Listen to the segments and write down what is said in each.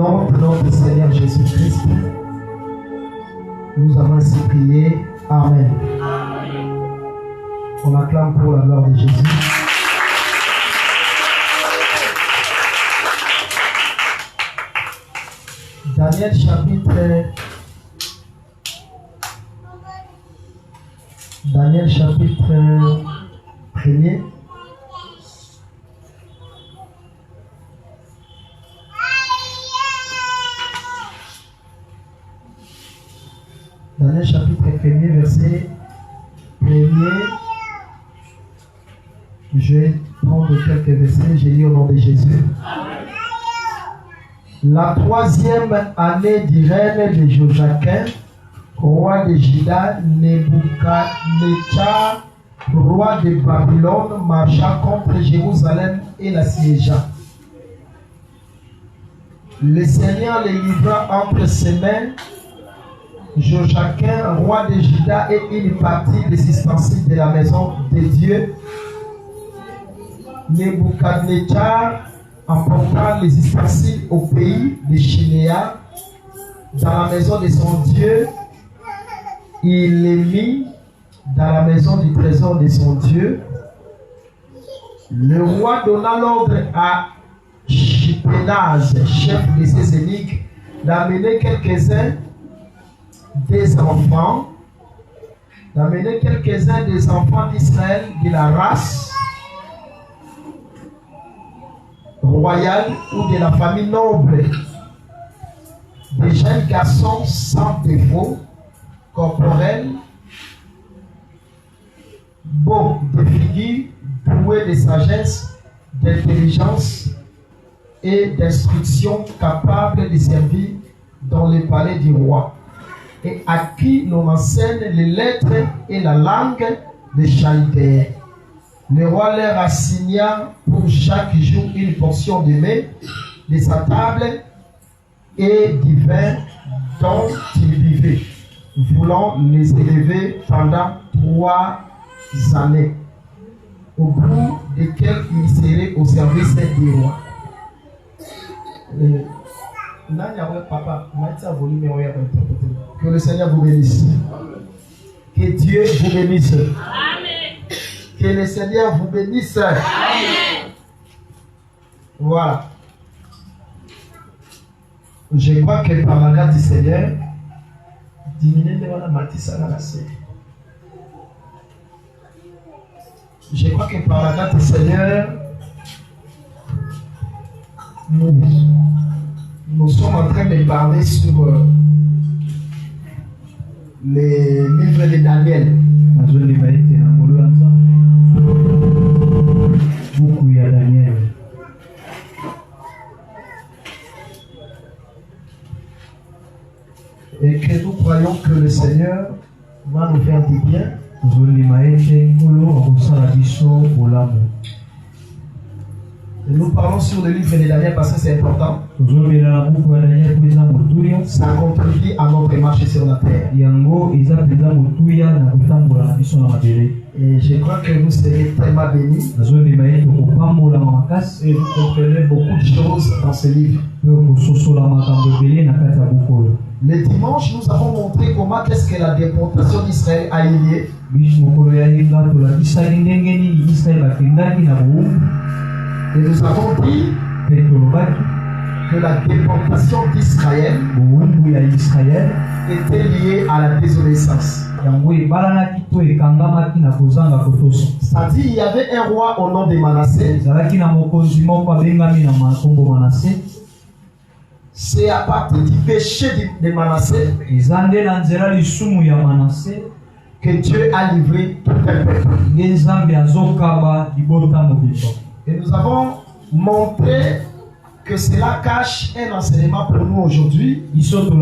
nom de notre Seigneur Jésus-Christ, nous avons ainsi prié. Amen. On acclame pour la gloire de Jésus. Daniel chapitre 1er. Daniel chapitre 1er, verset 1er. Je vais prendre quelques versets, j'ai lu au nom de Jésus. La 3e année du règne de Joachim, roi de Juda, Nebuchadnezzar, roi de Babylone, marcha contre Jérusalem et la siégea. Le Seigneur les livra entre ses mains, Joachim, roi de Juda, et une partie des ustensiles de la maison de Dieu. Nebuchadnezzar emporta les ustensiles au pays de Chinéa, dans la maison de son Dieu. Il les mit dans la maison du trésor de son Dieu. Le roi donna l'ordre à Shipénaz, chef de ses eunuques, d'amener quelques-uns des enfants d'Israël de la race royale ou de la famille noble, des jeunes garçons sans défaut, corporels, beaux de figure, doués de sagesse, d'intelligence et d'instruction, capables de servir dans le palais du roi, et à qui l'on enseigne les lettres et la langue des Chaldéens. Le roi leur assigna pour chaque jour une portion de mets de sa table et du vin dont il buvait, voulant les élever pendant 3 années, au bout desquelles ils seraient au service du roi. Que le Seigneur vous bénisse. Que Dieu vous bénisse. Que le Seigneur vous bénisse. Amen. Voilà. Je crois que par la grâce du Seigneur, je crois que par la grâce du Seigneur, nous sommes en train de parler sur les livres de Daniel. Beaucoup à Daniel. Et que nous croyons que le Seigneur va nous faire du bien. Et nous parlons sur le livre de Daniel parce que c'est important. Ça contribue à notre marche sur la terre. Et je crois que vous serez tellement bénis. Et vous comprenez beaucoup de choses dans ce livre. Le dimanche, nous avons montré comment est-ce que la déportation d'Israël a eu lieu. Et nous avons dit que la déportation d'Israël était liée à la désobéissance. C'est-à-dire qu'il y avait un roi au nom de Manassé. C'est à partir du péché de Manassé que Dieu a livré tout un peuple. Et nous avons montré que cela cache un enseignement pour nous aujourd'hui. C'est-à-dire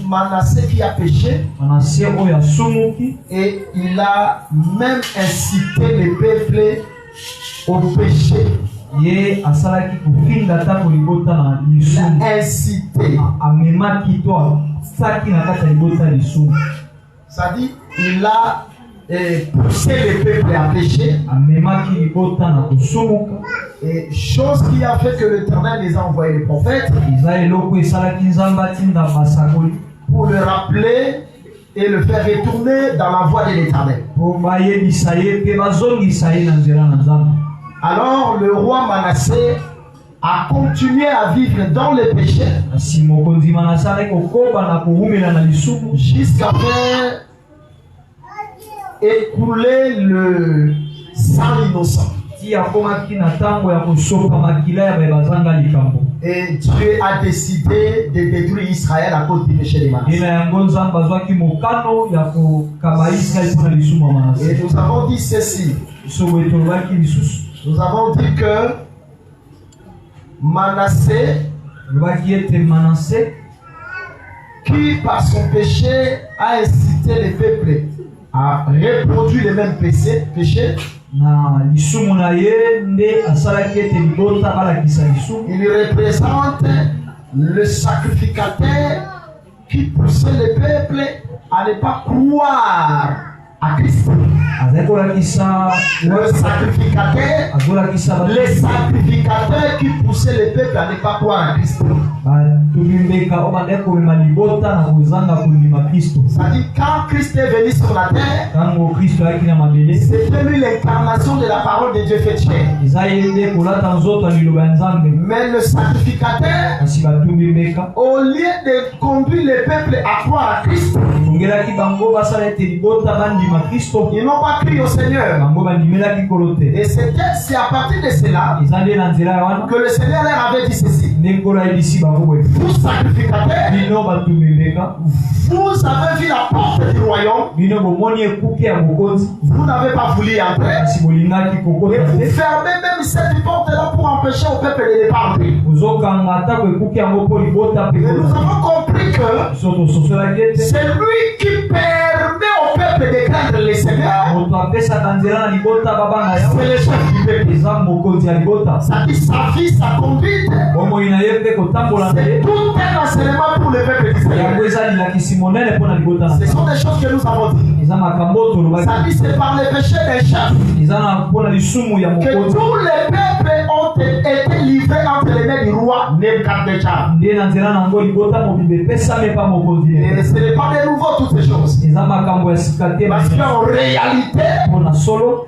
Manassé qui a péché et il a même incité le peuple au péché. Il a incité. C'est-à-dire il a et pousser le peuple à pécher. Et chose qui a fait que l'Éternel les a envoyés les prophètes pour le rappeler et le faire retourner dans la voie de l'Éternel. Alors le roi Manassé a continué à vivre dans le péché jusqu'à faire écouler le sang innocent. Et Dieu a décidé de détruire Israël à cause du péché de Manassé. Et nous avons dit ceci. Nous avons dit que Manassé, qui par son péché a incité les peuples à reproduire les mêmes péchés, il représente le sacrificateur qui poussait le peuple à ne pas croire à Christ. Le sacrificateur qui poussait le peuple à ne pas croire à Christ. C'est-à-dire quand Christ est venu sur la terre, c'était lui l'incarnation de la parole de Dieu faite chair. Mais le sacrificateur, au lieu de conduire le peuple à croire à Christ, ils n'ont pas crié au Seigneur. Et c'est à partir de cela que le Seigneur leur avait dit ceci. Vous sacrificateurs, vous avez vu la porte du royaume, vous n'avez pas voulu entrer, et vous fermez même cette porte-là pour empêcher au peuple de ne pas entrer. Et nous avons compris que c'est lui qui permet au peuple de craindre le Seigneur. C'est le chef du peuple. Ça dit sa vie, sa conduite. C'est tout un enseignement pour le peuple d'Israël. Ce sont des choses que nous avons dit. Ça dit c'est par le péché des chefs que tous les peuples ont été livrés entre les mains du roi Nebuchadnezzar. Et ce n'est pas de nouveau toutes ces choses. Parce qu'en réalité,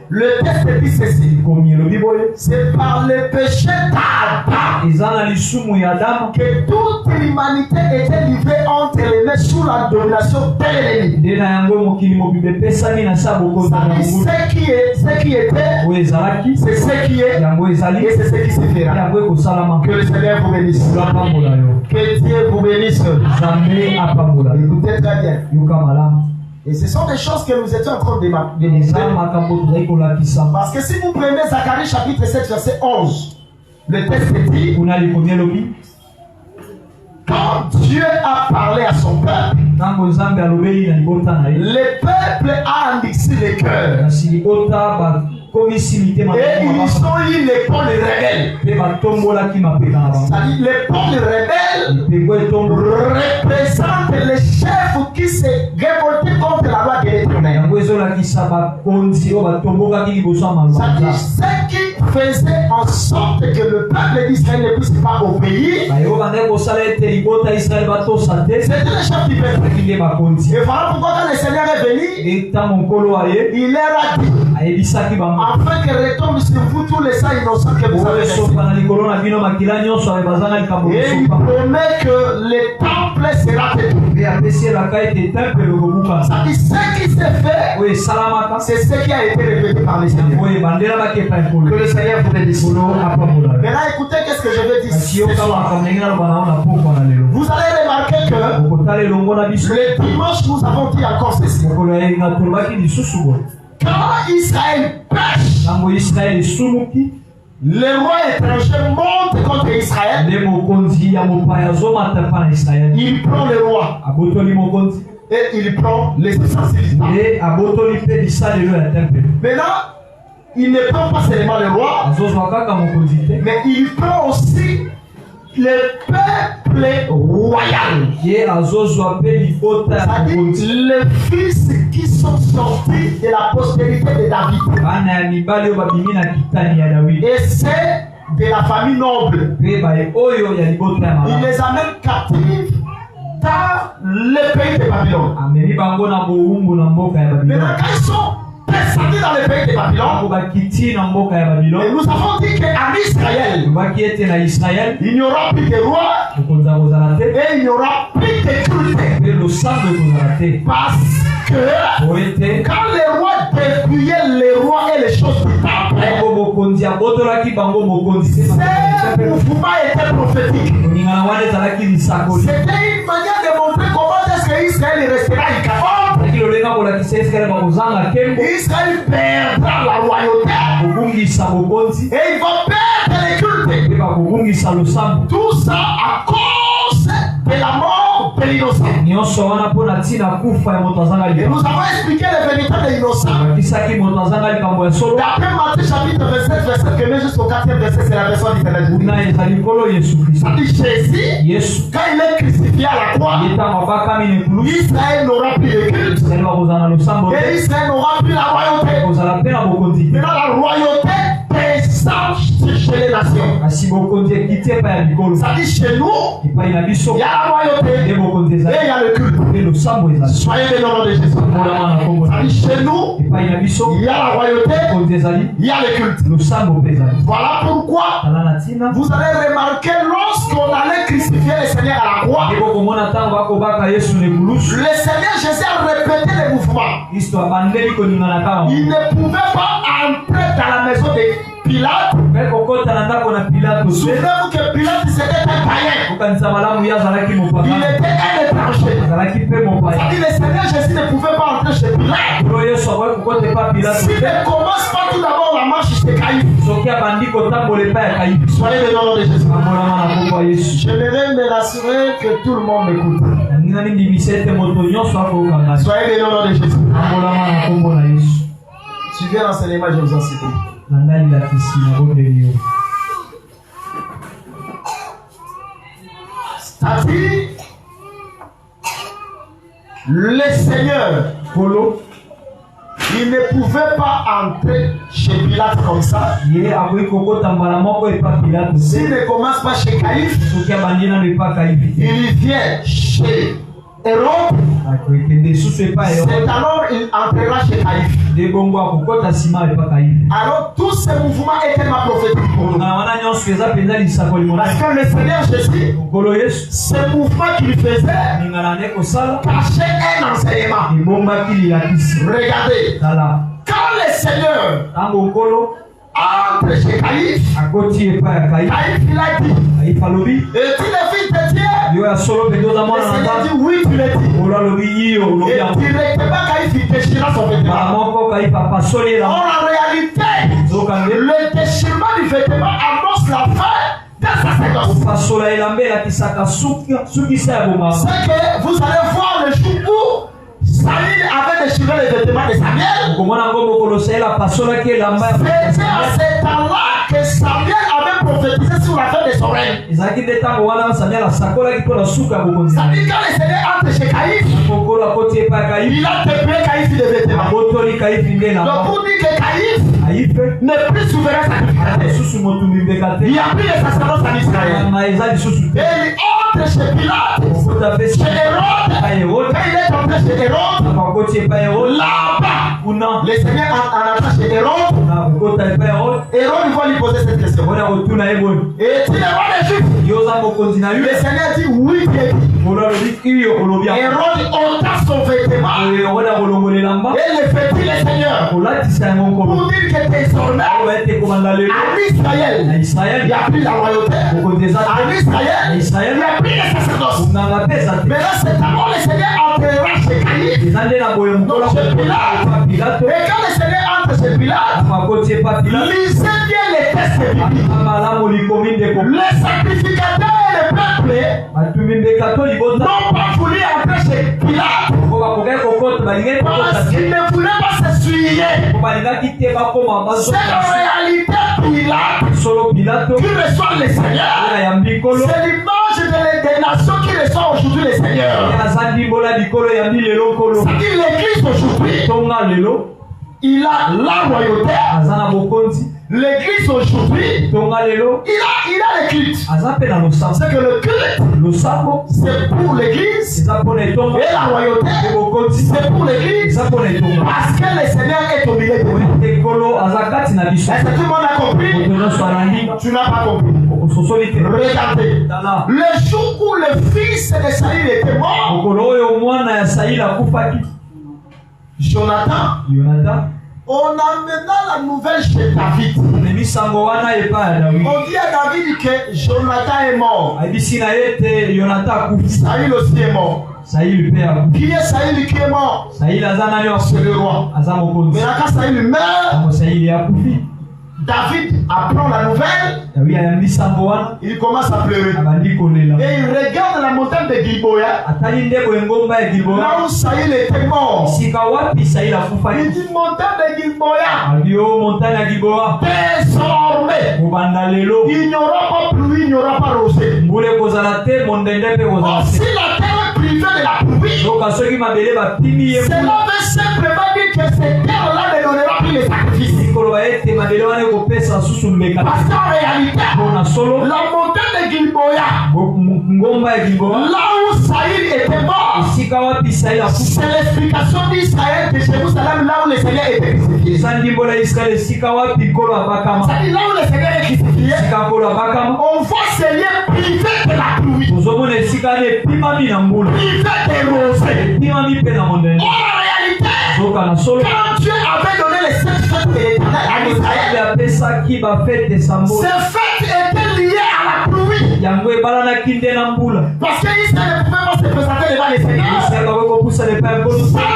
le texte dit ceci. C'est par le péché d'Adam que toute l'humanité était livrée entre les mains sous la domination de l'ennemi. Ce qui était, c'est ce qui est, et c'est ce qui se fera. Que le Seigneur vous bénisse. Que Dieu vous bénisse. Écoutez très bien. Et ce sont des choses que nous étions en train de démontrer. Parce que si vous prenez Zacharie chapitre 7 verset 11, le texte dit, quand Dieu a parlé à son peuple, le peuple a endurci le cœur. Et ils ont eu l'épaule rebelle. C'est-à-dire l'épaule rebelle représente les chefs qui se révoltent contre la loi de l'Éternel. C'est-à-dire ceux qui faisaient en sorte que le peuple d'Israël ne puisse pas obéir. C'était le chef du peuple. Et voilà pourquoi quand le Seigneur est venu, il leur a dit, afin que retombe sur vous tous les saints innocents que vous avez laissés. Et il promet que le temple sera détruit. Ça dit ce qui s'est fait, c'est ce qui a été répété par le Seigneur. Que le Seigneur vous bénisse. Maintenant écoutez qu'est-ce que je vais dire ici. Vous allez remarquer que le dimanche nous avons dit encore ceci. Quand Israël pêche, le roi étranger monte contre Israël. Il prend le roi et il prend les sensibilités. Maintenant, il ne prend pas seulement le roi, mais il prend aussi le peuple peuple royal. C'est-à-dire les fils qui sont sortis de la postérité de David. Et c'est de la famille noble. Il les amène captifs dans le pays de Babylone. Maintenant, quand ils sont descendus dans le pays de Babylone, et nous avons dit qu'en Israël, il n'y aura plus de roi et il n'y aura plus de culte. Parce que quand les rois dépouillaient les rois et les choses du temple, ce mouvement était prophétique. C'était une manière de montrer comment est-ce que Israël restera incapable. Israël perdra la royauté et il va perdre les cultes. Tout ça à cause de la mort de l'innocent. Et nous avons expliqué le véritable innocent. D'après Matthieu chapitre 27, verset 1 jusqu'au 4e verset, c'est la version d'Internet. Ça dit Jésus, quand il est crucifié à la croix, Israël n'aura plus de culte. Et Israël n'aura plus la royauté. Maintenant la royauté descend chez les nations. Ça dit chez nous, il y a la royauté et il y a le culte. Soyez les noms de Jésus. Ça dit chez nous, il y a la royauté, il y a le culte. Voilà pourquoi vous allez remarquer lorsqu'on allait crucifier le Seigneur à la croix, le Seigneur Jésus a répété les mouvements. Il ne pouvait pas entrer dans la maison de Pilate. Souvenez-vous que Pilate c'était un païen. Il était un étranger. C'est-à-dire le Seigneur Jésus ne pouvait pas entrer chez Pilate. S'il ne commence pas tout d'abord la marche chez Caïphe. Soyez le nom de Jésus. J'aimerais me rassurer que tout le monde m'écoute. Soyez le nom de Jésus. Suivez l'enseignement, je vous en supplie. C'est-à-dire, le Seigneur, il ne pouvait pas entrer chez Pilate comme ça. S'il ne commence pas chez Caïphe, il vient chez Hérode. C'est alors il entrera chez Caïphe. Alors tous ces mouvements étaient ma prophétique pour nous. Parce que le Seigneur Jésus, ce mouvement qu'il faisait cachait un enseignement. Regardez, quand le Seigneur entre chez Caïphe, Caïphe il a dit, es-tu le fils de Dieu? Le Seigneur dit oui, tu l'as dit. Et directement Caïphe il déchira son vêtement. Or en réalité, le déchirement du vêtement annonce la fin d'un sacerdoce. C'est que vous allez voir le jour où Saül avait déchiré les vêtements de Samuel. C'était à ce temps-là que Samuel avait prophétisé sur la fin de son règne. C'est-à-dire quand le Seigneur entre chez Caïphe, il a dépouillé Caïphe des vêtements. Donc pour dire que Caïphe n'est plus souverain sacrificateur. Il n'y a plus de sacerdoce en Israël. Et il entre chez Pilate, chez Hérode. Quand il est entré chez Hérode, là-bas, le Seigneur en entrant chez Hérode, Hérode va lui poser cette question. Et tu es roi des Juifs? Le Seigneur dit oui, bien dit. Hérode ôta son vêtement et le vêtit le Seigneur pour dire que désormais en Israël il n'y a plus la royauté. En Israël il n'y a plus de sacerdoce. Mais là c'est alors le Seigneur entrera chez Caïphe, donc chez Pilate. Et quand le Seigneur entre chez Pilate, lisez bien les textes bibliques. Les sacrificateurs et le peuple n'ont pas voulu entrer chez Pilate parce qu'ils ne voulaient pas s'essuyer. C'est en réalité Pilate qui reçoit le Seigneur. C'est l'image de des nations qui reçoivent aujourd'hui le Seigneur. C'est-à-dire l'église aujourd'hui, il a la royauté. L'église aujourd'hui, il a le culte. C'est que le culte, c'est pour l'église. Et la royauté, c'est pour l'église. Parce que le Seigneur est au milieu de nous. Est-ce que tout le monde a compris? Tu n'as pas compris. Regardez. Le jour où le fils de Saïl était mort, Jonathan, on amena la nouvelle chez David. On dit à David que Jonathan est mort. Saïl aussi est mort. Qui est Saïl qui est mort? C'est le roi. Mais quand Saïl meurt, David apprend la nouvelle. Il commence à pleurer. Et il regarde la montagne de Gilboa. Là où Saïl était mort. Il dit montagne de Gilboa. Désormais, il n'y aura pas pluie, il n'y aura pas rosée. Or, si la terre est privée de la pluie, cela veut simplement dire que cette terre-là ne donnera plus les sacrifices. Parce qu'en réalité, la montagne de Gilboa, là où Saïl était mort, c'est l'explication d'Israël de Jérusalem, là où le Seigneur était crucifié. C'est-à-dire là où le Seigneur est crucifié, on voit ce lieu privé de la pluie, privé des rosées. En réalité, quand Dieu avait donné les 7 fêtes de l'Éternel à Israël, ces fêtes étaient liées à la pluie. Parce qu'Israël ne pouvait pas se présenter devant les Seigneurs sans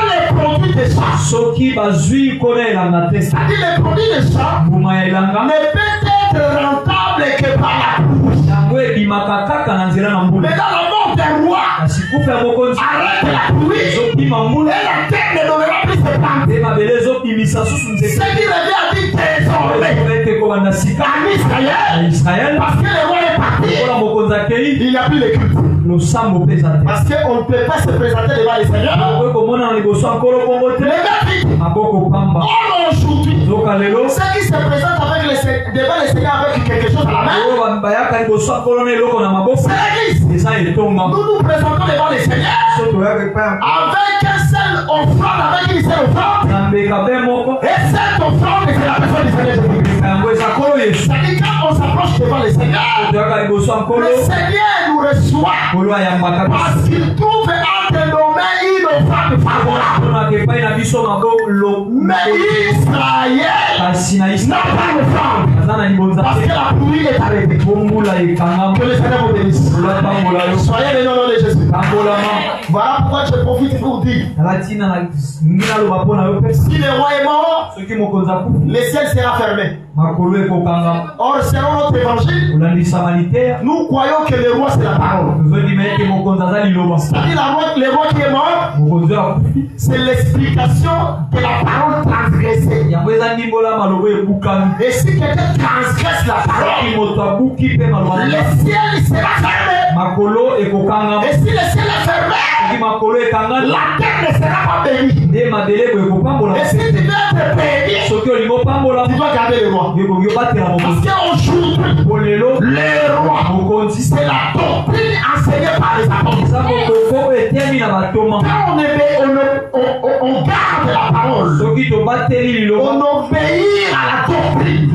les produits des champs. C'est-à-dire les produits des champs ne peuvent être rentables que par la pluie. Mais dans la mort d'un roi, arrête la pluie et la terre ne donnera plus ses plantes. Ce qui revient à dire désormais en Israël, parce que le roi est parti, il n'y a plus de culte. Parce qu'on ne peut pas se présenter devant les seigneurs. Aujourd'hui, ceux qui se présentent devant les seigneurs avec quelque chose à la main, c'est l'église. Nous nous présentons devant les seigneurs avec un seul offrande, avec une seule offrande. Et cette offrande, c'est la personne du Seigneur Jésus-Christ. C'est-à-dire quand on s'approche devant les seigneurs, le Seigneur nous reçoit parce qu'il trouve entre nos mains une offrande favorable. Mais Israël n'a pas d'offrande parce que la pluie est arrêtée. Que le Seigneur vous bénisse. Soyez bénis au nom de Jésus. Voilà pourquoi je profite pour dire, si le roi est mort, le ciel sera fermé. Or, selon notre évangile, nous croyons que le roi c'est la parole. C'est-à-dire le roi qui est mort, c'est l'explication de la parole transgressée. Et si quelqu'un transgresse la parole, le ciel sera fermé. Et si le ciel est fermé, la terre ne sera pas bénie. Et si tu veux être béni, tu dois garder le roi. Parce qu'aujourd'hui, le roi, c'est la doctrine enseignée par les apôtres. Quand on garde la parole, on obéit à la doctrine,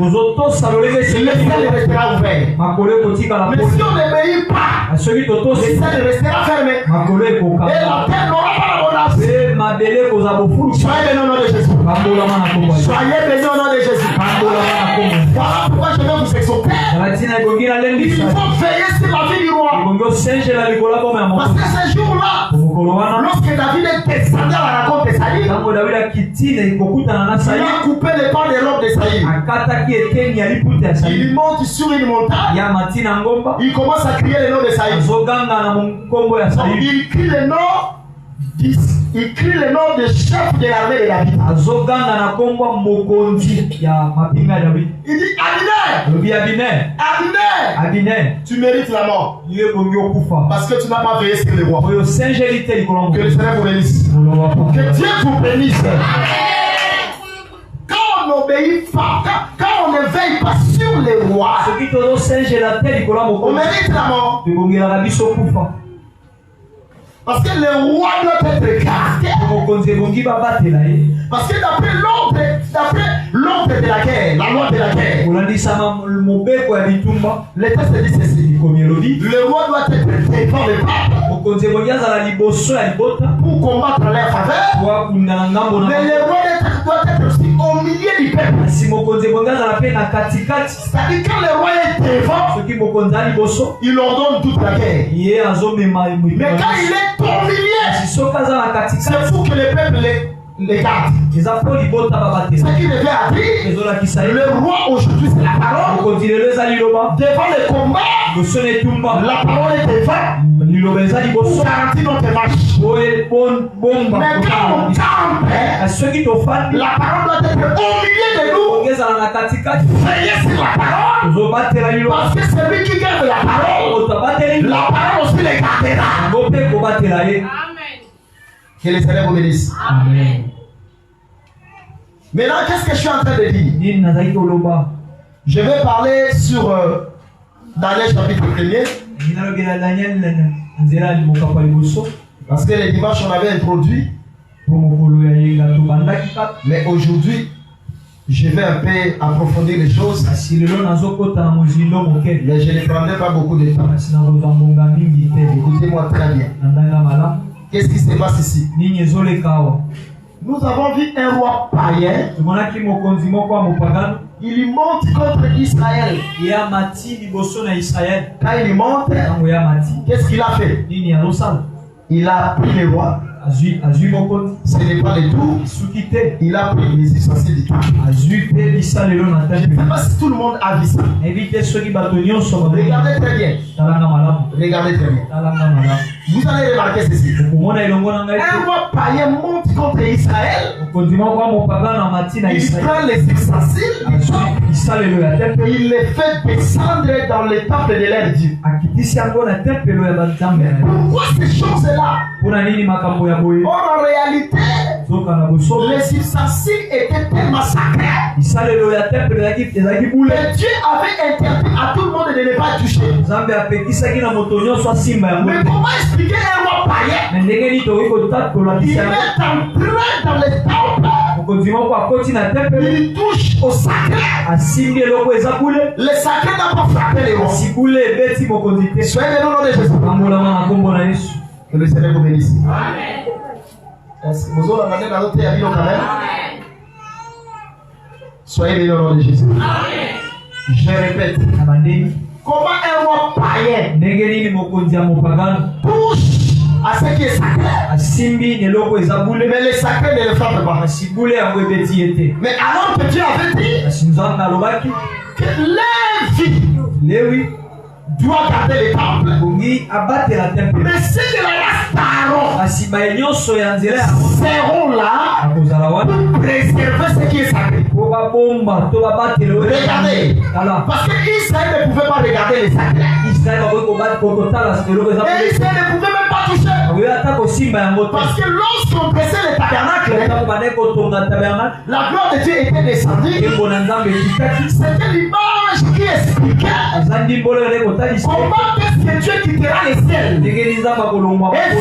le ciel restera ouvert. Mais si on n'obéit pas, le ciel restera fermé. Et la terre n'aura pas l'abondance. Soyez bénis au nom de Jésus. Soyez bénis au nom de Jésus. Voilà pourquoi je vais vous exhorter. Il faut veiller sur la vie du roi. Parce que ce jour-là, lorsque David est descendu à la rencontre de Saïl, il a coupé les pans des robes de Saïl. Il monte sur une montagne. Il commence à crier le nom de Saïl. Il crie le nom il crie le nom de chef de l'armée de David. Il dit Abner, tu mérites la mort. Parce que tu n'as pas veillé sur le roi. Que le Seigneur vous bénisse. Que Dieu vous bénisse. Quand on n'obéit pas, quand on ne veille pas sur les rois, on mérite la mort. Parce que le roi doit être gardé. Parce que d'après l'ordre de la guerre, la loi de la guerre, le texte dit ceci. Le roi doit être devant le peuple pour combattre en leur faveur. Mais le roi doit être aussi au milieu du peuple. C'est-à-dire quand le roi est devant, il ordonne toute la guerre. Mais quand il est au milieu, c'est fou que le peuple les garde. Ce qui devait dire, le roi aujourd'hui c'est la parole. Devant le combat, la parole est devant. Pour garantir notre marche. Mais quand on campe, la parole doit être au milieu de nous. Veillez sur la parole. Parce que celui qui garde la parole aussi les gardera. Que le Seigneur vous bénisse. Amen. Maintenant, qu'est-ce que je suis en train de dire? Je vais parler sur Daniel chapitre 1er. Parce que les dimanches, on avait introduit. Mais aujourd'hui, je vais un peu approfondir les choses. Mais je ne prendrai pas beaucoup de temps. Écoutez-moi très bien. Qu'est-ce qui se passe ici? Nous avons vu un roi païen. Il monte contre Israël. Quand il monte, qu'est-ce qu'il a fait? Il a pris les rois. Ce n'est pas le tout. Il a pris les ustensiles du tout. Je ne sais pas si tout le monde a vu ça. Regardez très bien. Regardez très bien. Vous allez remarquer ceci. Un roi païen monte contre Israël. Il prend les ustensiles du temple. Il les fait descendre dans le temple de leur Dieu. Pourquoi ces choses-là? Or, en réalité, les ustensiles étaient tellement sacrés que Dieu avait interdit à tout le monde de ne pas toucher. Mais comment expliquer un roi païen? Il est entré dans le temple. Il touche au sacré. Le sacré n'a pas frappé les rois. Soyez le nom de Jésus. Que le Seigneur vous bénisse. Amen. Est-ce que vous avez quand même? Soyez bénis au nom de Jésus. Amen. Je répète. Comment un roi païen touche à ce qui est sacré? Mais le sacré ne le frappe pas. Mais alors que Dieu avait dit que Lévi doit garder le temple. Mais si de la race d'Aaron seront là pour préserver ce qui est sacré. Regardez. Parce que Israël ne pouvait pas regarder les sacrés. Et Israël ne pouvait même pas toucher. Parce que lorsqu'on pressait le tabernacle, la gloire de Dieu était descendue. C'était l'image qui expliquait comment est-ce que Dieu quittera les ciels et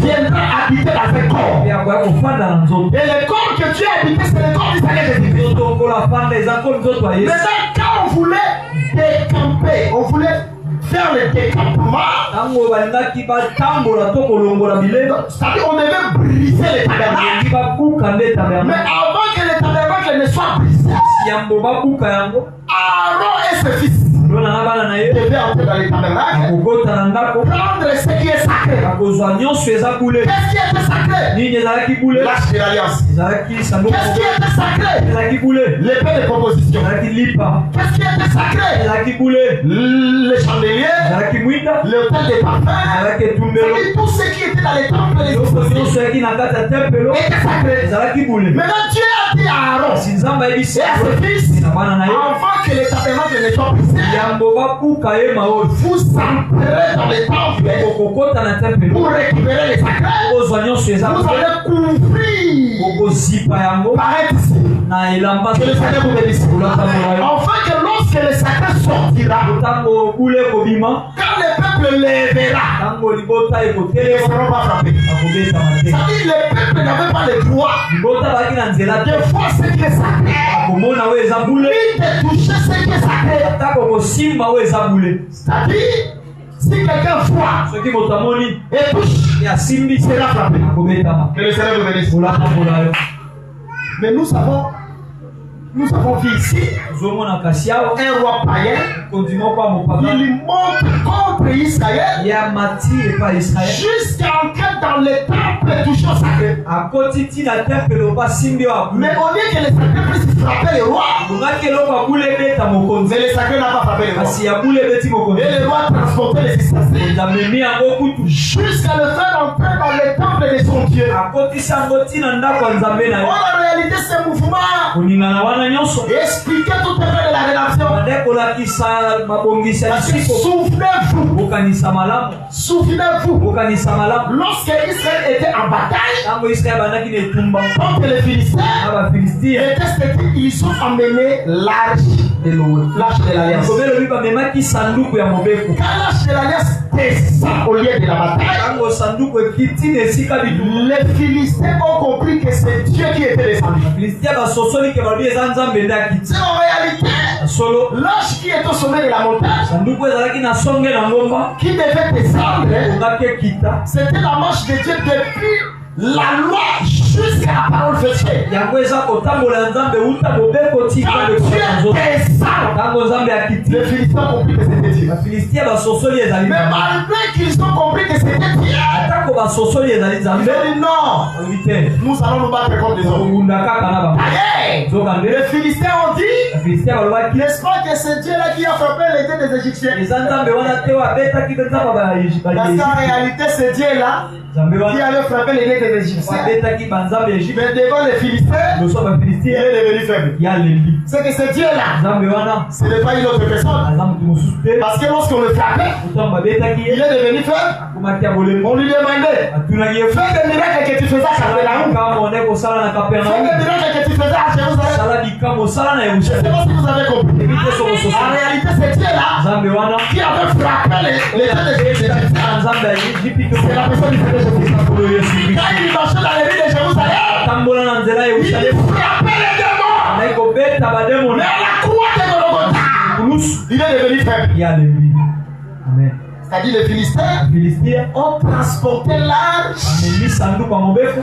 viendra habiter dans un corps. Et le corps que Dieu habitait, c'est le corps d'Israël. Maintenant, quand on voulait décamper, on voulait faire le décampement, c'est-à-dire on devait briser le tabernacle. Mais avant que le tabernacle ne soit brisé, Aaron et ses fils devait entrer dans les tabernacles, prendre ce qui est sacré. Qu'est-ce qui était sacré? L'arche de l'alliance. Qu'est-ce qui était sacré? L'épée de proposition. Qu'est-ce qui était sacré? Le chandelier, l'autel des parfums, tout ce qui était dans les temples était sacré. Maintenant Dieu a dit à Aaron et à ses fils, avant que les tabernacles ne soient brisés, vous entrerez dans les temples pour récupérer les sacrés. Vous allez couvrir par ici. Que le Seigneur vous bénisse. Enfin que lorsque le sacré sortira, quand le peuple les verra, ils ne seront pas frappés. Ça dit le peuple n'avait pas le droit de voir ce qui est sacré, ni de toucher ce qui est sacré. C'est-à-dire, si quelqu'un voit et touche, il sera frappé. Que le Seigneur vous bénisse. Mais nous avons vu ici un roi païen. Il monte contre Israël jusqu'à entrer dans les temples touchant sacré. Mais au lieu que les sacrés puissent frapper le roi, mais les sacrés n'ont pas frappé le roi. Et le roi transportait les Israélites jusqu'à le faire entrer dans les temples de son Dieu. Or, en réalité, ce mouvement expliquait tout à fait de la rédemption. Souvenez-vous, lorsque Israël était en bataille contre les Philistins, ils ont emmené l'arche de l'alliance. Quand l'arche de l'alliance descend au lieu de la bataille, les Philistins ont compris que c'est Dieu qui était descendu. C'est en réalité l'arche qui est au sommet de la montagne, qui devait descendre, c'était la marche de Dieu depuis la loi jusqu'à la parole fêtée. Quand Dieu descend, les Philistins ont compris que c'était Dieu. Mais malgré qu'ils ont compris que c'était Dieu, ils ont dit non, nous allons nous battre contre les hommes. Les Philistins ont dit, n'est-ce pas que c'est Dieu là qui a frappé les dieux des Égyptiens? Parce qu'en réalité c'est Dieu là qui avait frappé les dieux des Égyptiens. Mais devant les Philistins, il est devenu faible. C'est que ce Dieu là, ce n'est pas une autre personne. Parce que lorsqu'on le frappait, il est devenu faible. On lui demandait, fais des miracles que tu faisais à Capernaum, fais des miracles que tu faisais à Jérusalem. Je ne sais pas si vous avez compris. En réalité c'est Dieu là qui avait frappé les dieux des Égyptiens. C'est la personne qui faisait. Quand il marchait dans les rues de Jérusalem, il frappait les démons. Mais à la croix de Golgotha, il est devenu faible. C'est-à-dire les Philistins ont transporté l'arche.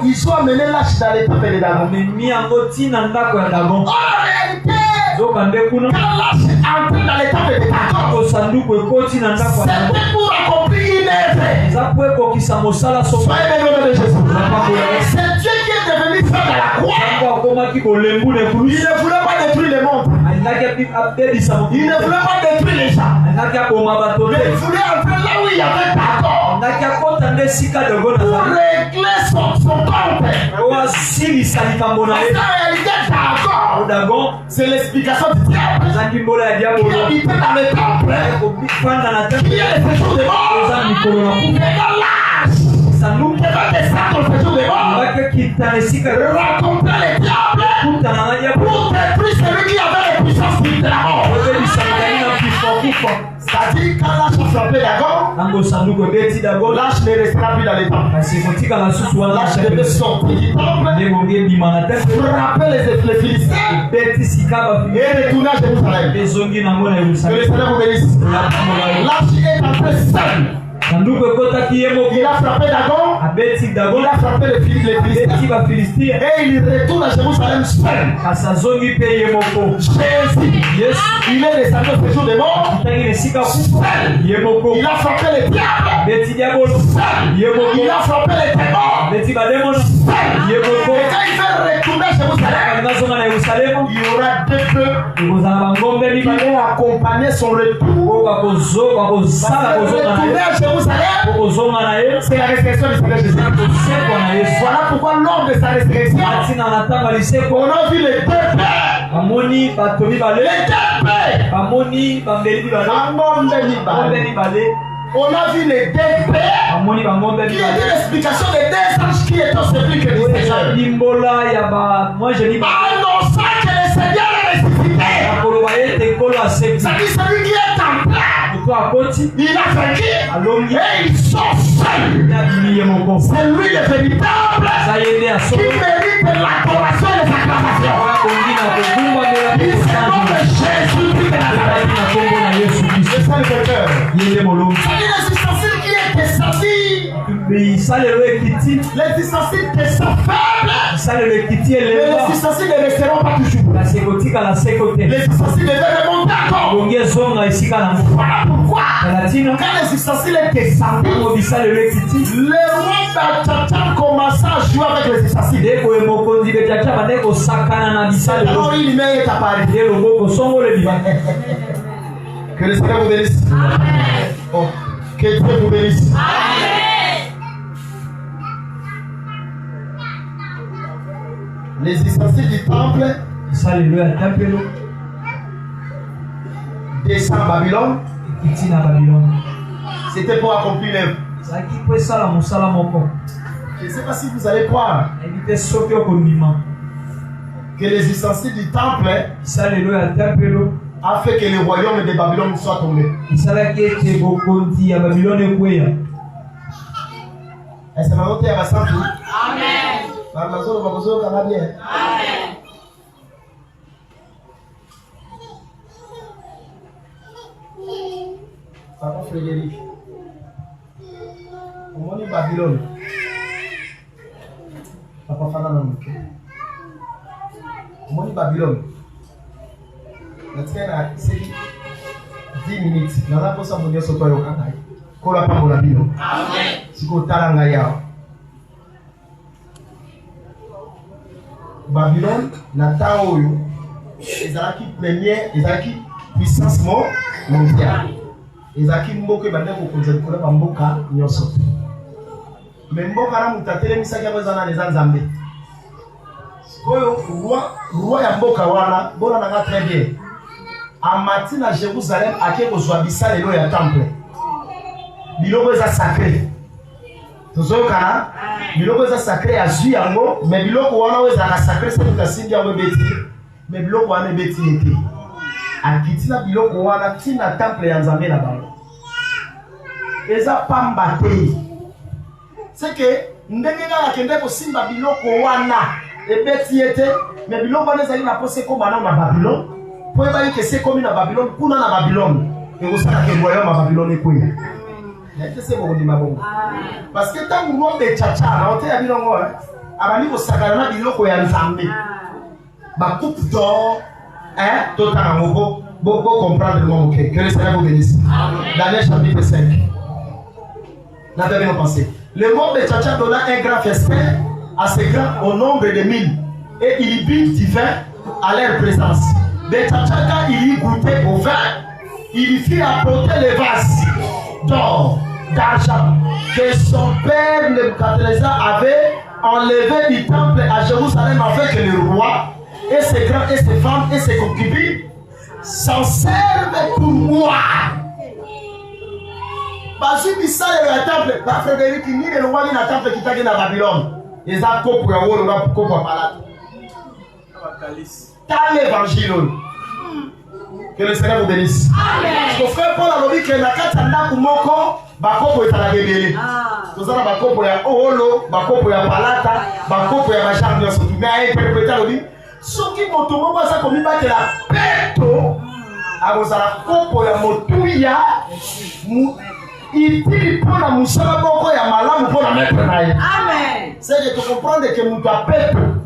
Ils ont amené l'arche dans les temples de Dagon. En réalité, quand l'arche est entrée dans les temples de Dagon, c'était pour accomplir une œuvre. Soyez les noms de Jésus. C'est Dieu qui est devenu faire de la croix. Il ne voulait pas détruire le monde. Il ne voulait pas détruire les gens. Mais il voulait entrer là où il y avait Dagon pour régler son compte. Parce qu'en réalité, Dagon, c'est l'explication du diable qui habitait dans le temple, qui est le séjour des morts. Et dans l'âge, ça nous devait descendre au séjour des morts, rencontrer les diables pour détruire celui qui avait les puissances de la mort. C'est-à-dire quand l'âge a frappé Dagon, l'âge ne restera plus dans les temples. L'âge devait sortir du temple, frapper les Philistins et retourner à Jérusalem. Que le Seigneur vous bénisse. L'âge est entré seul Il a frappé Dagon. Il a frappé les Philistins. Et il retourne à Jérusalem seul. Jésus, il est descendu au séjour des morts. Seul. Il a frappé les diables. Seul. Il a frappé les démons. Seul. Et quand il fait retourner à Jérusalem, il y aura deux peuples qui vont accompagner son retour. Retourner à Jérusalem, c'est la résurrection du Seigneur Jésus. Voilà pourquoi lors de sa résurrection, on a vu les deux pères. Les deux pères. On a vu les deux pères qui étaient l'explication des deux anges qui étaient au sépulcre du Seigneur. Annonçant que le Seigneur est ressuscité. Ça dit celui qui est en plein. Il a vaincu et il sort seul. C'est lui le véritable qui mérite l'adoration et les acclamations. Il s'est nommé Jésus de Nazareth. C'est ça le cœur. Les ustensiles qui est descendu. Les ustensiles qui sont faibles. Les ustensiles ne resteront pas toujours. Les ustensiles devaient remonter encore. Voilà pourquoi quand les ustensiles étaient descendus, le roi Belshazzar commença à jouer avec les ustensiles. Alors il est apparu. Que le Seigneur vous bénisse. Oh, que Dieu vous bénisse. Les ustensiles du temple descendent à Babylone. C'était pour accomplir l'œuvre. Je ne sais pas si vous allez croire que les ustensiles du temple a fait que le royaume de Babylone soit tombé. Est-ce que vous avez Amen. Amen. Papa Frédéric, comment est Babylone? Papa Fana comment est Babylone? C'est 10 minutes. Nous avons besoin de se faire Amen. Si vous avez Babylone, Nataoyo, Ezaki première, Ezaki puissance mondiale. Ezaki mboka bande ko konzekula ba mboka nyoso. Mais mboka na mutatele misaka bazana les nzambe. Koyo roi ya mboka wana, bona nanga très bien. Amati na Jérusalem ake kozwa bisalelo ya temple. Biloko eza sacré. Tozokana biloko eza sacré ya zui yango, mais biloko wana eza na sacré c'est tout asindi yango beti. Mais biloko wana beti ete. Akitina biloko wana tina temple ya Nzambe na bango. Eza pamba te. C'est que ndenge na kende ko simba biloko wana ebeti ete, mais biloko wana ezali na pose ko bana na Babylone. Po eba ke se komi na Babylone, kuna na Babylone. Et vous savez que royaume à Babylone est quoi? Parce que tant que nous sommes tchatcha, on est à Bilongo, à niveau sagrana biloko ya Nzambe. Ba coupe d'or, totalement beaucoup comprendre le mot que le Seigneur vous bénisse. Daniel chapitre 5. N'avez pas pensé. Le mot de tchatcha donna un grand festin à ses grands au nombre de 1000 et il but du vin à leur présence. De tchatcha quand il y goûtait au vin, il fit apporter les vases d'or, d'argent que son père Nebuchadnezzar avait enlevé du temple à Jérusalem afin que le roi et ses grands et ses femmes et ses concubines s'en servent pour moi. Basu bisale le temple, ba Frédéric ni le roi ni na temple qui t'a dans Babylone. Les accords pour avoir le roi pour palate. T'as l'évangile. Que le Seigneur vous bénisse. Mon frère Paul a dit que la katanda kumoko bakopo etalagebele. Tozana bakopo ya olo, bakopo ya palata, bakopo ya machambre ya sotu. Mais interpréter le dit soki moto moko sa komi ba la peto agozala kopo ya motuya mu il dit pour la moussala boko ya malamu pour la mettre naïe. Amen. C'est de comprendre que nous tapons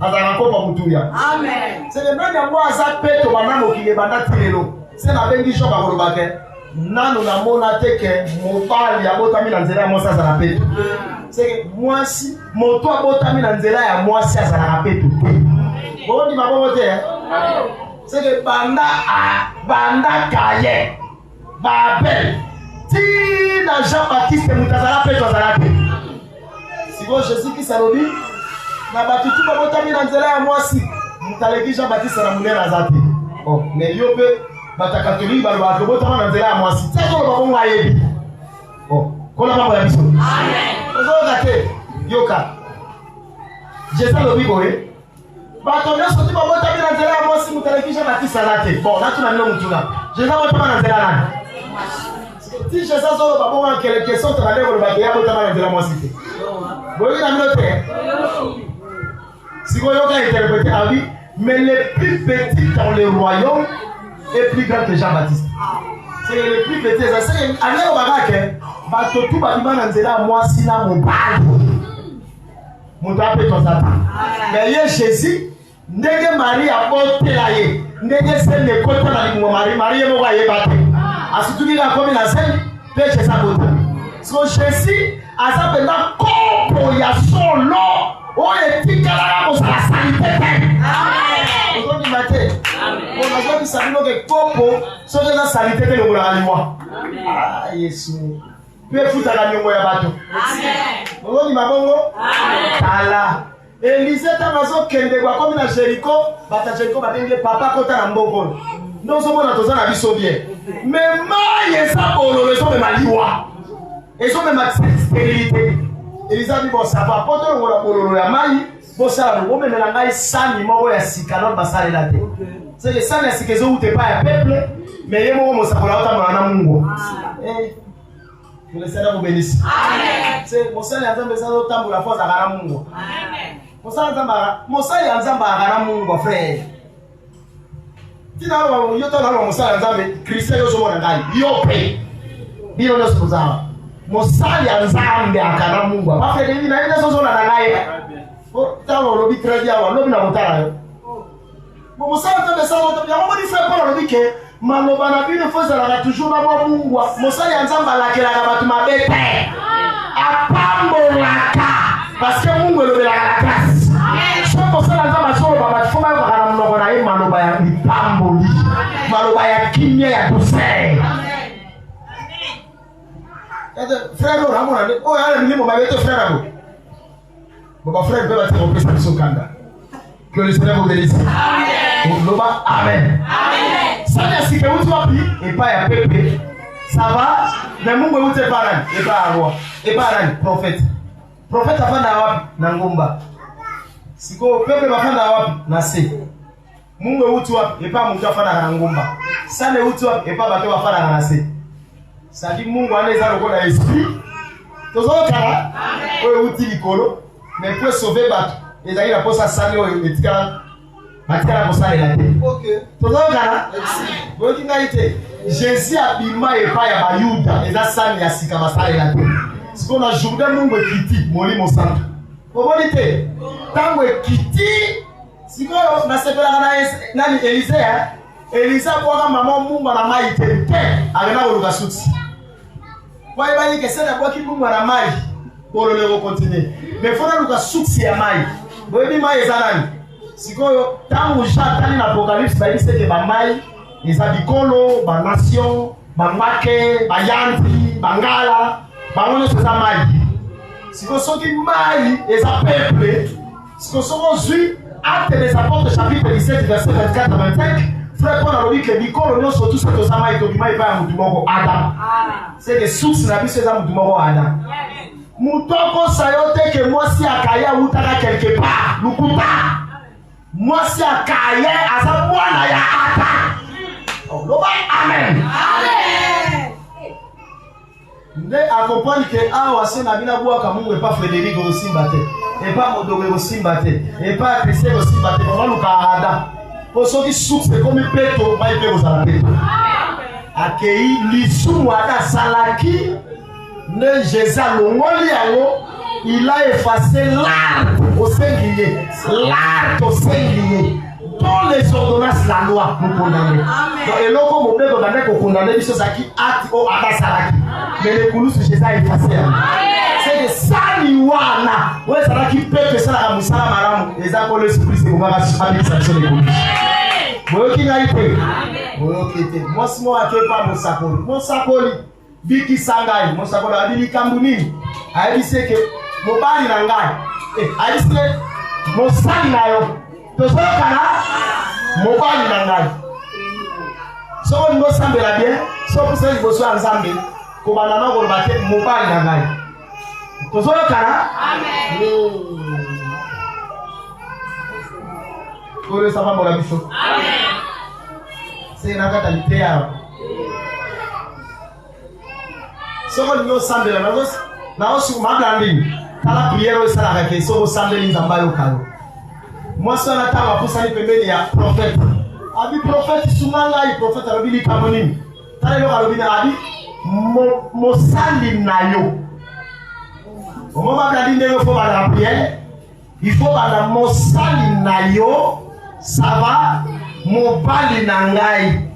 à la copa mutuya. Amen. C'est de même moi ça pète au manamo qui est banat tirelo. C'est la bengi choc à volobake. Nano na mona teke mobali ya botami na nzela moi ça la pète. C'est que moi si mon toi botami na nzela ya moi ça la pète. Bon di mabo bote. C'est que banda kaye. Babel. Ti na Jean-Baptiste mutazala pète azala pète. Si vous Jésus qui s'alobi na batutu babotami na nzela ya moi si mutaleki Jean-Baptiste na munela zati. Oh, mais yo pe bata catholique balwa ko botama na nzela ya moi si. C'est ko babongo ayebi. Oh, ko la babo ya biso. Amen. Ozo gate yoka. Jésus lobi boye. Bato nyoso ti babotami na nzela ya moi si mutaleki Jean-Baptiste zati. Bon, na tuna nno mutuna. Jésus botama na nzela nani? Si Jésus solo babongo en quelque question tana leko ba ya botama na nzela moi si. Boye na minote. Si vous avez interprété à vie, mais le plus petit dans le royaume est plus grand que Jean-Baptiste. C'est le plus petit. C'est allez au bagage. Batotu badima na nzela moi si na mobalo. Mon tapé ton satan. Mais il Jésus, ndenge Marie a porté la ye. Ndenge c'est le côté na limu Marie mo va ye baté. Asituki la comme na scène, pêche sa beauté. So Jésus a pena kopo ya solo o etikala ko sala salite pe. Amen. Ozo ni mate. Amen. On a dit ça nous que kopo so na salite pe le bola aliwa. Amen. Ah Yesu. Pe futa la nyongo ya bato. Amen. Ozo ni mabongo. Amen. Tala. Élisée tamazo kende kwa komi na Jéricho, bata Jéricho batenge papa kota na mboko. Nous sommes na toza na biso bien. Mais maye sa bololo so me maliwa. Et ils ont même stérilité. Elisa dit bon ça va pas de la bololo ya mai, bon ça le même la ngai sani moko ya sikalo basale la te. C'est que ça na sikezo ute pas ya peuple, mais yemo mo sa kola ota na Mungu. Eh. Que le Seigneur vous bénisse. Amen. C'est mon Seigneur a besoin de temps pour la force à Mungu. Amen. Mon Seigneur a besoin Mungu frère. Tina yo to na mo Seigneur nzambe Christ yo zo mo ngai. Yo pe. Bino no spoza. Mosali ya nzambe akana Mungu. Ba fe devi na ina sozo na ngai. O tawo lobi tredia wa lobi na motara yo. Mo mosali to be sawo to ya mo di fe ko lobi ke maloba na bino foza la toujours na Mungu. Mosali ya nzambe alakela ka batu mabete. Apambolaka parce que Mungu lobi la grâce. So mosali ya nzambe solo baba fuma ko kana mnoko na ye maloba ya ipamboli. Maloba ya kimya ya tusai. Frère, oh, il y a un frère. Mon frère peut être repris sur son candidat. Que le Seigneur vous bénisse. Amen. Amen. Amen. Ça veut dire que vous soyez et pas à peuple. Ça va? Mais vous êtes parent et pas à roi. Et pas à prophète. Prophète a fait d'Awab, Nangomba. Si vous peuple va faire d'Awab, Nassé. Mungu utuwa et pas Mungu afana Nangomba. Ça ne utuwa et pas bateau afana Nassé. Ça dit Mungu anaweza rokola esprit. Tozokala. Oyo uti likolo. Mais pour sauver bateau. Et d'ailleurs la posa sali oyo etika. Batika la posa la tête. OK. Tozokala. Boki ngaite. Jésus abima et pas ya bayuda. Eza sali ya sika basali la tête. Ce qu'on a journée Mungu ekiti molimo santo. Obonite. Tango ekiti. Siko na sepela na nani Elisée. Elisée kwa mama Mungu na mai tete. Agana oluka suti. Kwa hiyo que c'est d'abord qui Mungu na mai. Pour le continuer. Mais faut oluka suti ya mai. Boyebi mai ezanani. Siko tango jatani na Apocalypse ba dit que ba mai eza bikolo, ba nation, ba make, ba yanti, bangala, ba ngono ça mai. Siko soki mai eza peuple. Siko soko zui Actes des Apôtres chapitre 17 verset 24 à 25. Frère Paul a dit que Nicole nous surtout ce que ça m'a été dit mais pas mutumoko Adam. C'est que source na biso za mutumoko Adam. Mutoko sayote que moi si akaya utaka quelque part. Lukuta. Moi si akaya asa bwana ya ata. Oh, loba amen. Amen. Nde accompagne que awa se na bina bwa ka Mungu et pas Frédéric aussi mbate. Et pas Modobe aussi mbate. Et pas Christophe aussi mbate. On luka Adam. Pour ceux qui souffrent comme un péto, va y faire aux arabes. Accueilli l'issue à Salaki, ne Jésus longoli yango, il a effacé l'art au singulier, l'art au singulier. Dans les ordonnances, la loi nous condamne. Donc, et là, comme on peut condamner, il faut qui acte au Abasalaki. Mais les coulous, Jésus a effacé. C'est de ça, l'Iwana. Ouais, ça va qui peut que ça, la Moussala Maram, les accords, l'esprit, c'est qu'on va avec ça sur les coulous. Vous qui n'avez pas. Moi, si moi, je ne pas mon sakoli. Mon sakoli, Viki Sangai, mon sakoli, a dit Kambuni. A dit que mon bali nangai. A dit que mon sali nayo. Kana mobali na ngai so ngo sambela bien so pusa liboso ya nzambe ko bana na ko bate mobali na ngai to so kana amen ko le sama mola biso amen c'est na kata litea so ngo sambela na osu mablandi kala prière sala ka ke so sambela nzamba yo kalo. Moi, ça n'a pas pour ça, il y a prophète. Abi prophète, soumanga, il prophète, il dit Kamonim. T'as le droit de dire, Abi, mon sali nayo. Au moment où il faut la prière, il faut que mon sali nayo, ça va, mon bali nangai.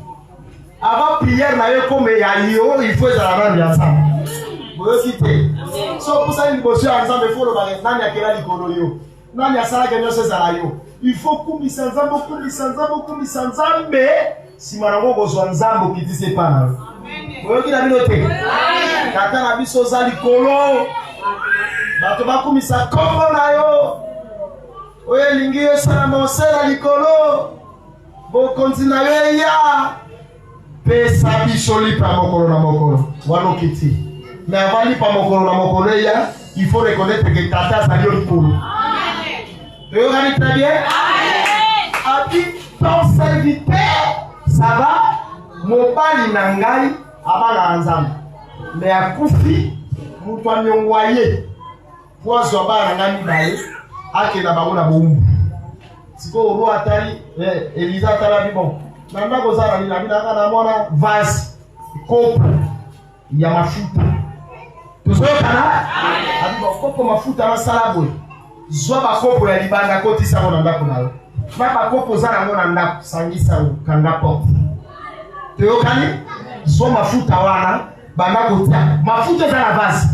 Avant prière, nayo comme yayo, il faut que la main ensemble. Vous quittez. So pour ça, il faut ensemble, il faut le bagage. Nani a quel âge nani asala kenyo sezala yo il faut kumisa nzambo si manango kozwa nzambo kitise pana amen oyo kila binote kata na biso zali kolo bato bakumisa kombo na yo oyo lingi yo sala mosela likolo bokonzi na yo ya pesa biso lipa mokolo na mokolo walokiti mais avant lipa mokolo na mokolo ya il faut reconnaître que tata zali yo likolo. Tu regardes très bien? Abi ton serviteur, ça va? Mon bali nangai, abana nzambe. Mais à Koufi, nous t'avons envoyé pour se battre nangai baye, ake na bango na bombu. Siko oro atali, Elisa atala bon. Nanda kozala ni na bina na mona vase, kopo ya mafuta. Tuzoyokana? Abi bon kopo mafuta na salabwe. Zwa bakopo ya libanda kotisa ngo na ndako nayo. Na bakopo za ngo na ndako sangisa kanga pop. Teyokani? Zwa mafuta wana banda kotia. Mafuta za na basi.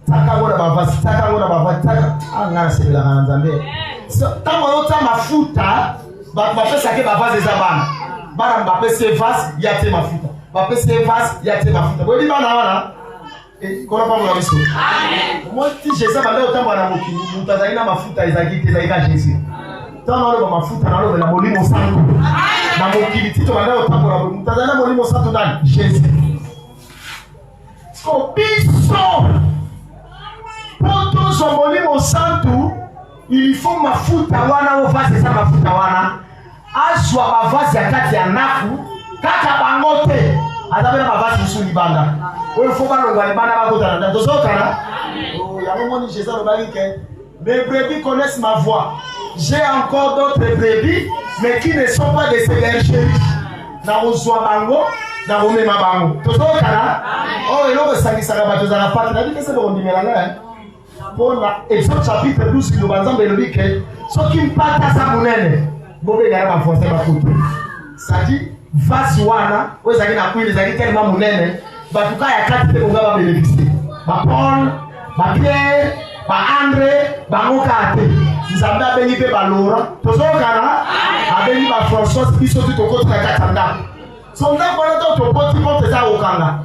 Taka ngo na bavasi, taka ngo na bavasi, taka anga sebela na nzambe. So tango yota mafuta ba pesa ke bavasi za bana. Bana mbapese vase yate mafuta. Bapese vase yate mafuta. Bodi bana wana kola pa mwana biso amen moi ti Jésus ba leo tamba na mokili mutazali na mafuta ezaki te ezaki ka Jésus tano lo mafuta na lo na molimo santo na mokili tito ba leo tamba na mutazali na molimo santo ndani Jésus so biso poto so molimo santo il faut mafuta wana o vase sa mafuta wana aswa ba vase ya kati ya nafu kaka bangote azabela ba vase musuli banda. Il faut pas le voir, mes brebis connaissent ma voix. J'ai encore d'autres brebis, mais qui ne sont pas de ces bergers. Dans le bango, dans le même bango. Tu vois, oh, et là, ça qui s'est rabattu dans la pâte. Il a dit que c'est bon, pour l'Exode chapitre 12, qui nous va dire que ce qui me parle à sa monnaie, bon, il y a un français, ça dit, Vasuana, où est-ce qu'il y a un les tellement monnaie. Batuka ya kati te konga ba bénéficier. Ba Paul, ba Pierre, ba André, ba Ngokate. Nzambe abeni pe ba Laurent. Tozokana abeni ba François biso tu tokoti na katanda. Sonda kwana to tokoti ko teza okanga.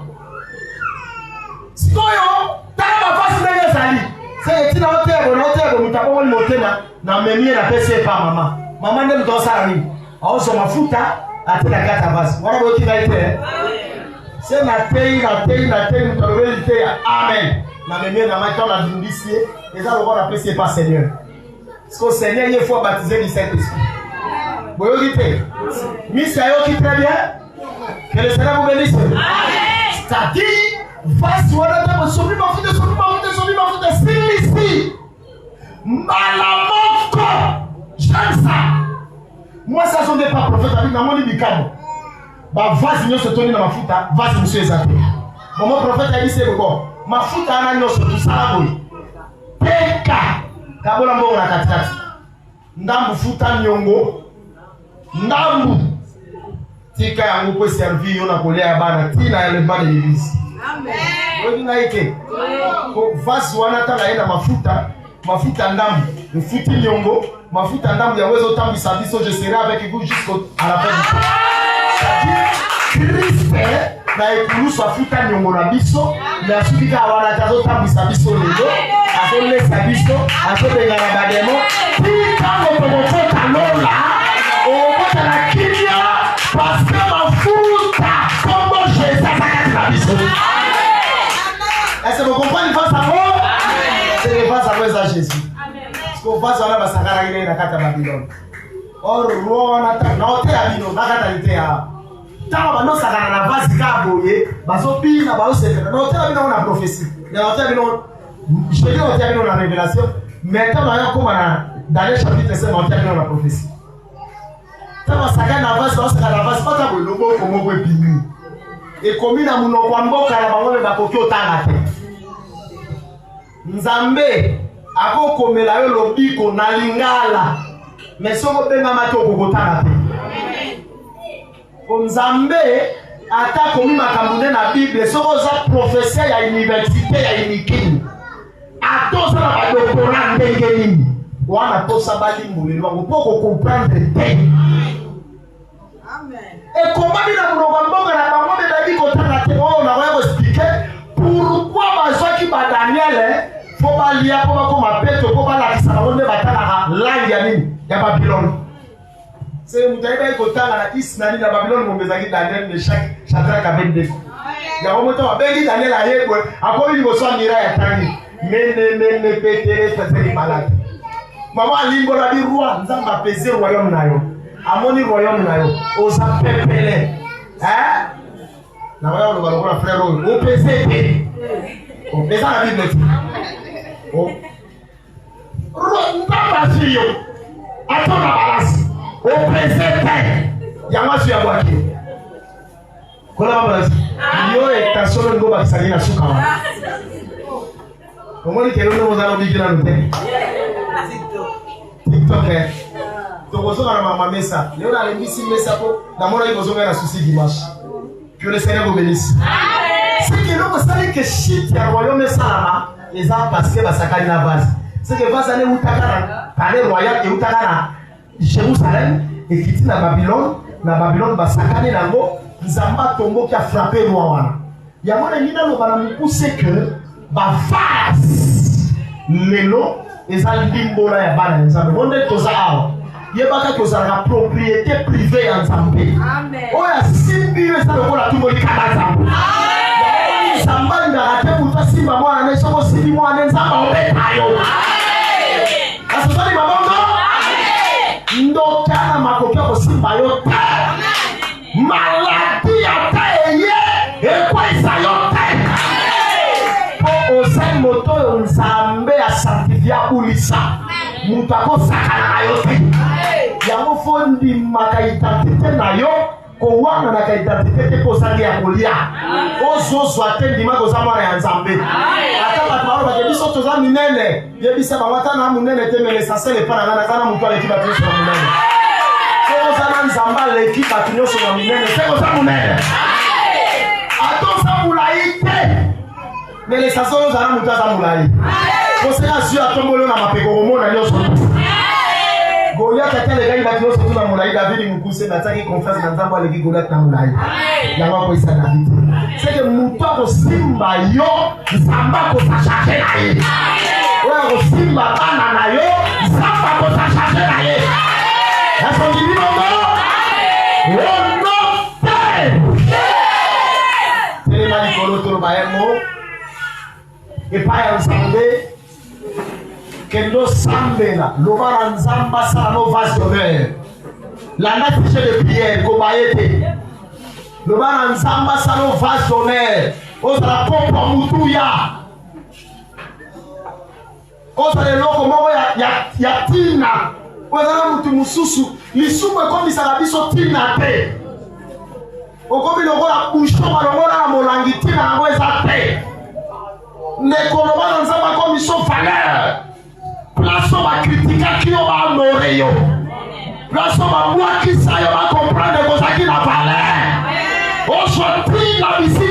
Sikoyo, tala ba fasi ndenge sali. C'est tina hotelo mutako wali motema na memie na pese pa mama. Mama ndem tosala nini? Aoso mafuta atela kata basi. Wana boki na ite. C'est la terre, nous t'avons dit amen. Na memie na matin la dindicie, les gens vont appeler c'est pas Seigneur. Parce que Seigneur il faut baptiser du Saint-Esprit. Vous voyez, Misayo qui très bien. Que le Seigneur vous bénisse. Amen. C'est-à-dire, vas-y, voilà, sauve ma fille, ici. Malamoko, j'aime ça. Moi, ça sont des pas prophètes, avec mon libicamo. Bah, vas-y, nous se tourner dans ma foute, vas-y, monsieur Ezaké. Mon prophète a dit c'est bon. mafuta ana nyoso tusala teka kabola mbongo na katikati ndambu futa nyongo ndambu tika yangu kwa servi yona kolea bana tina ele bana l'église. Amen. Wewe ngaike ko vasi wana tanga ina mafuta ndambu mfuti nyongo mafuta ndambu ya wezo tambi sabiso je serai avec vous jusqu'à la fin du temps. Christ na ekulusu afuta nyongo na biso na asukika wana tazo tambi sabiso lelo akole sabiso akobenga na bademo tango pomofota lola obota na kimia parce que mafuta comme Jésus a dit est-ce que vous comprenez face à moi? C'est face à moi à Jésus. Parce qu'on face à la basakara ile na kata Babylone. Or rona ta na hotel abino na kata itea. Tama bano sakana na vazi kaboye bazopi na baoseka. Na hotel abino na prophétie. Na hotel abino je dis hotel abino na révélation, mais tama ya koma na Daniel chapitre 5 hotel abino na prophétie. Tama sakana na vazi baoseka na vazi pata bolobo komo bwe bimi. Et comme na munoko mboka na bango bakoki otanga te. Nzambe akokomela yo lobiko na lingala mais soko benga matoko kotanga te. Nzambe ata komi makambo na Bible soko za professeur ya université ya Inikini atoza na badoktora ndenge nini wana tosa balimbulelo ngopoko comprendre te. Amen. Et comment bina munoko mboka na bango bebaki kotanga te o na ko expliquer pourquoi bazwaki ba Daniel faut pas lier pour ma pète pour pas la kisa on ne batala langue ya nini ya Babylone. C'est mutaïba ikotanga na isnani na Babylone mombezaki Daniel Meshach Shadrach Abednego. Ya omoto abengi Daniel ayebwe akomi liboso mira ya tangi mene petere fateli malade. Mama alimbo la bi roi nzamba pese royaume nayo. Amoni royaume nayo oza pepele. Na wao ndo walikuwa frère o pese te. O pesa na Bible. Oh. Ndabasiyo atona balasi o presente yamasu ya bwaki kola balasi yo etasolo ngo bakisali na suka wa omoni kelo no mozalo bikina no te TikTok to bozoka na mama mesa leo na lembisi mesa po na mona ibozoka na susi dimanche que le Seigneur vous bénisse. C'est que nous savons que shit ya royaume salama les gens parce que basakali na vase. C'est que vase aller utakana palais royal et utakana Jérusalem et kiti na Babylone basakali nango nzamba tombo qui a frappé roi wana. Ya mona ngina lo bana mukuse que ba vase lelo ezali limbola ya bana nzambe. Onde toza awa. Yebaka toza na propriété privée ya nzambe. Amen. Oya simbi yo sa lokola tumbo likala nzambe. Amen. Nzamba ndakate muta simba mwana ne soko simbi mwana nzamba obetayo. Amen. Asosali mabongo? Amen. Ndokana makokia ko simba yo ta. Amen. Maladi ya ta eye ekwa isa yo ta. Amen. Po osai moto nzambe ya sanctifia ulisa. Mutako sakana yo te. Yango fondi makaitantite na yo ko wana na kaitantite ko sangi ya kolia ozo zwate ndima ko zamana ya nzambe ata ba twa ba biso toza minene yebisa ba wata na munene te mele sasele pana na kana mutu ale kiba tuso na munene ko sana nzamba le kiba tuso na munene te ko za munene ato za mulaite mele sasolo za mutu za mulai ko sera sio atombolo na mapeko komona nyoso Goliath atale gani bati yoso tuna mulai David mukuse nataki confiance na nzambo aleki Goliath na mulai yango ko isa David c'est que mutu ko simba yo nzamba ko sachake na ye oya ko simba bana na yo nzamba ko sachake na ye aso ndimi bongo wono te tele mali kolo to baemo e pa ya nzambe Kendo sambena, lobara nzamba sa no vase d'honneur. La natiche de prière, kobayete. Lobara nzamba sa no vase d'honneur. Oza popo mutuya. Oza le loko moko ya tina. Oza mutu mususu. Lisumu ekomisa na biso tina te. Okomi lokola bouchon malongola na molangi tina nango eza te. nekoloba na nzambe akomiso valeur. Place on va critiquer qui on va honorer yo. Place on va voir qui ça on va comprendre que ça qui n'a valeur. Aujourd'hui la visite